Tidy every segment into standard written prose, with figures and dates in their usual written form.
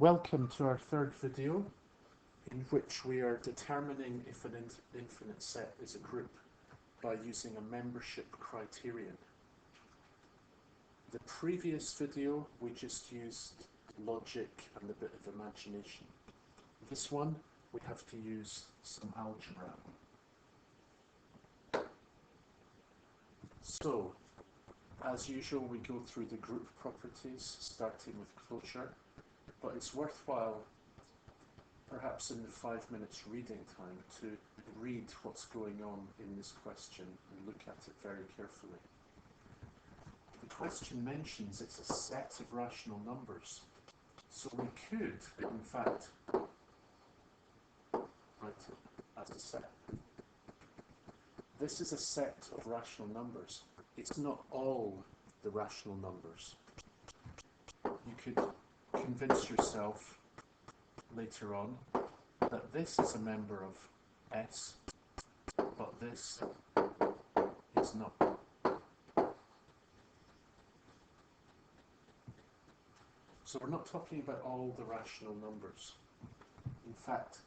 Welcome to our third video, in which we are determining if an infinite set is a group by using a membership criterion. The previous video we just used logic and a bit of imagination. This one we have to use some algebra. So, as usual, we go through the group properties, starting with closure, but it's worthwhile, perhaps in the 5 minutes reading time, to read what's going on in this question and look at it very carefully. The question mentions it's a set of rational numbers, so we could, in fact, write it as a set. This is a set of rational numbers. It's not all the rational numbers. You could convince yourself later on that this is a member of S, but this is not. So we're not talking about all the rational numbers. In fact,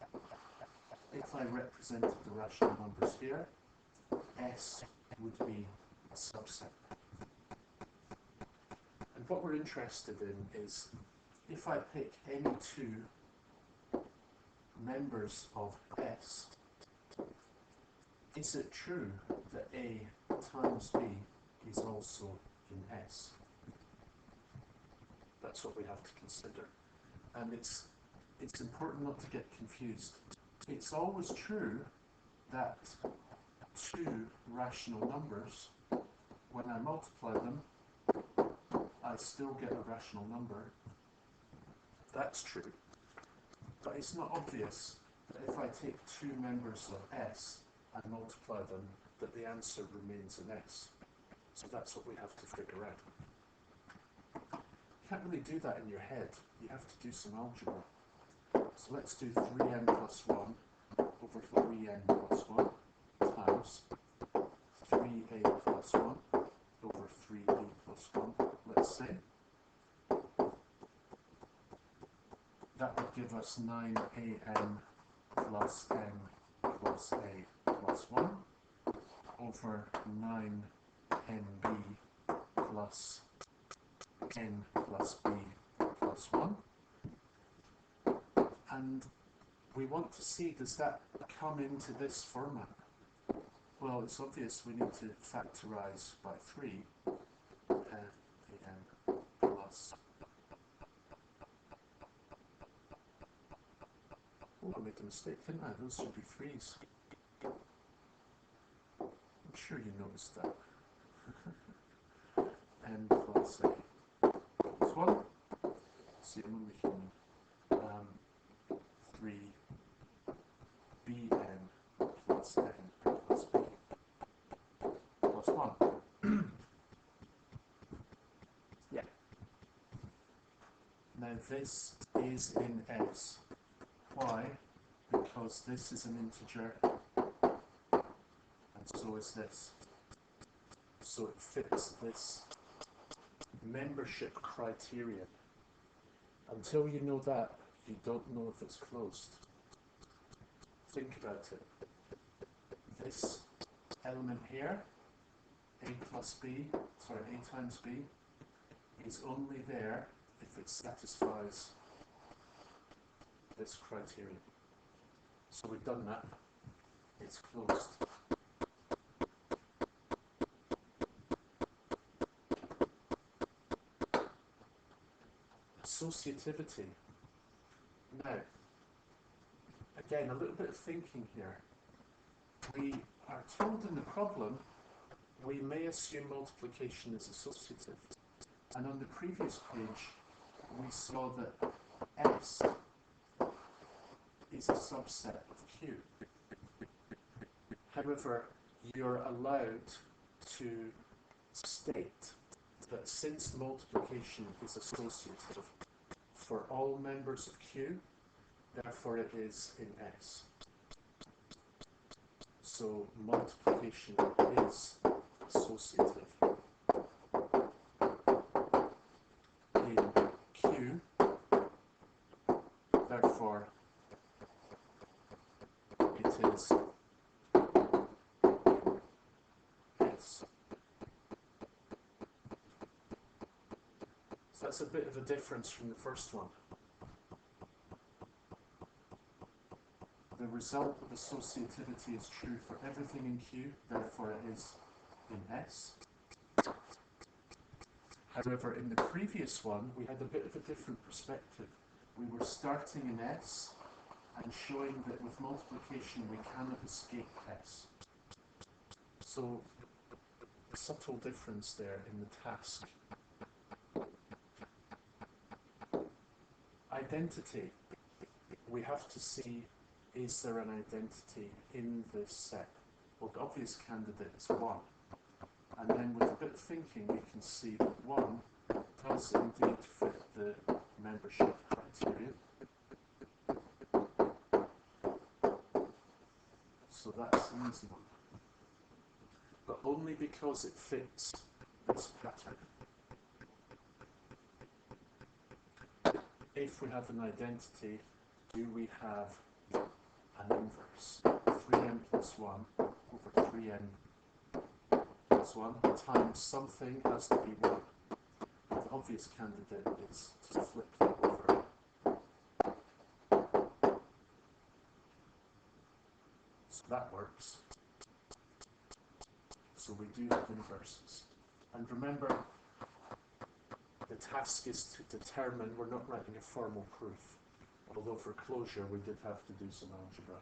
if I represented the rational numbers here, S would be a subset. And what we're interested in is, if I pick any two members of S, is it true that A times B is also in S? That's what we have to consider. And it's important not to get confused. It's always true that two rational numbers, when I multiply them, I still get a rational number. That's true. But it's not obvious that if I take two members of S and multiply them, that the answer remains an S. So that's what we have to figure out. You can't really do that in your head. You have to do some algebra. So let's do 3n plus 1 over 3n plus 1 times 3a plus 1 over 3b plus 1, let's say. That would give us 9an plus n plus a plus 1 over 9nb plus n plus b plus 1. And we want to see, does that come into this format? Well, it's obvious we need to factorize by 3 an plus. Oh, I made a mistake, didn't I? Those should be 3's. I'm sure you noticed that. n plus a plus 1. See, I'm only human. 3bn plus n plus b plus 1. Yeah. Now this is in S. Why? Because this is an integer, and so is this. So it fits this membership criterion. Until you know that, you don't know if it's closed. Think about it. This element here, a times b, is only there if it satisfies this criterion. So we've done that. It's closed. Associativity. Now, again, a little bit of thinking here. We are told in the problem we may assume multiplication is associative. And on the previous page, we saw that S is a subset of Q. However, you're allowed to state that since multiplication is associative for all members of Q, therefore it is in S. So multiplication is associative in Q therefore it is S. So that's a bit of a difference from the first one. The result of associativity is true for everything in Q, therefore it is in S. However, in the previous one, we had a bit of a different perspective. We were starting in S and showing that with multiplication we cannot escape S. So, a subtle difference there in the task. Identity. We have to see, is there an identity in this set? Well, the obvious candidate is 1. And then with a bit of thinking we can see that 1 does indeed fit the membership criterion. So that's an easy one. But only because it fits this pattern. If we have an identity, do we have an inverse? 3n plus 1 over 3n plus 1 times something has to be 1. The obvious candidate is to flip that over. So that works. So we do have inverses. And remember, the task is to determine, we're not writing a formal proof. Although for closure we did have to do some algebra.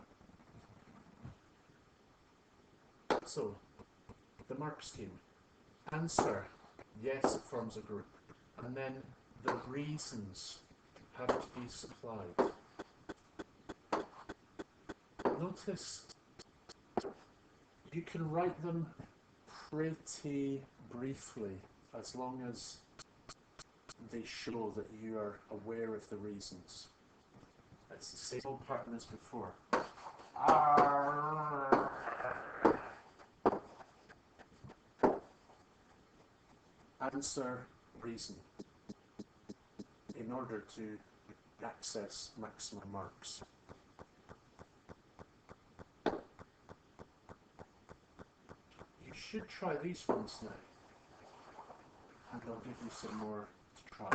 So, the mark scheme. Answer, yes, it forms a group. And then the reasons have to be supplied. Notice you can write them pretty briefly as long as they show that you are aware of the reasons. It's the same old pattern as before. Answer, reason, in order to access maximum marks. You should try these ones now, and I'll give you some more to try.